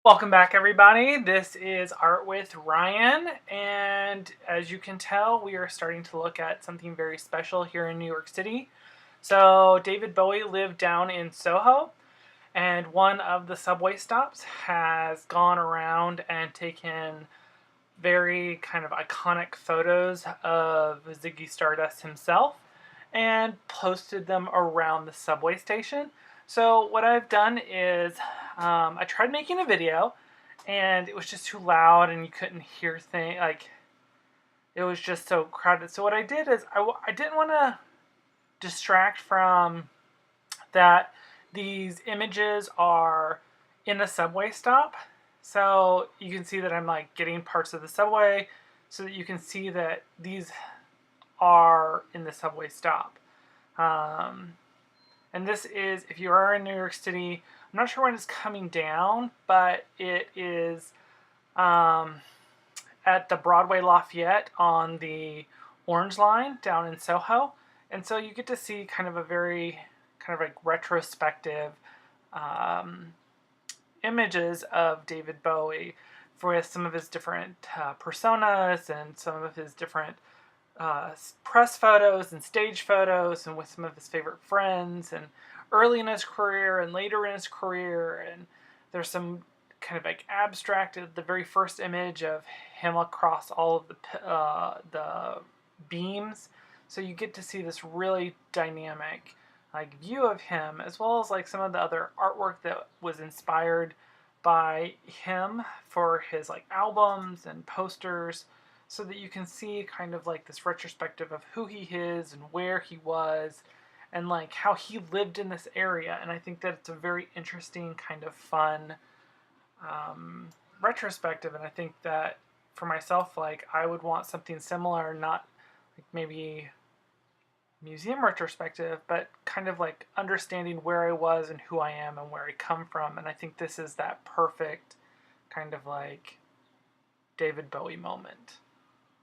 Welcome back, everybody. This is Art with Ryan, and as you can tell, we are starting to look at something very special here in New York City. So, David Bowie lived down in Soho, and one of the subway stops has gone around and taken very kind of iconic photos of Ziggy Stardust himself and posted them around the subway station. So what I've done is I tried making a video and it was just too loud and you couldn't hear things, like it was just so crowded. So what I did is I didn't want to distract from that these images are in a subway stop. So you can see that I'm like getting parts of the subway so that you can see that these are in the subway stop. And this is, if you are in New York City, I'm not sure when it's coming down, but it is at the Broadway Lafayette on the Orange Line down in Soho. And so you get to see kind of a very kind of like retrospective images of David Bowie with some of his different personas and some of his different press photos and stage photos, and with some of his favorite friends, and early in his career and later in his career. And there's some kind of like abstracted, the very first image of him across all of the beams. So you get to see this really dynamic like view of him, as well as like some of the other artwork that was inspired by him for his like albums and posters, so that you can see kind of like this retrospective of who he is and where he was and like how he lived in this area. And I think that it's a very interesting kind of fun retrospective. And I think that for myself, like I would want something similar, not like maybe museum retrospective, but kind of like understanding where I was and who I am and where I come from. And I think this is that perfect kind of like David Bowie moment.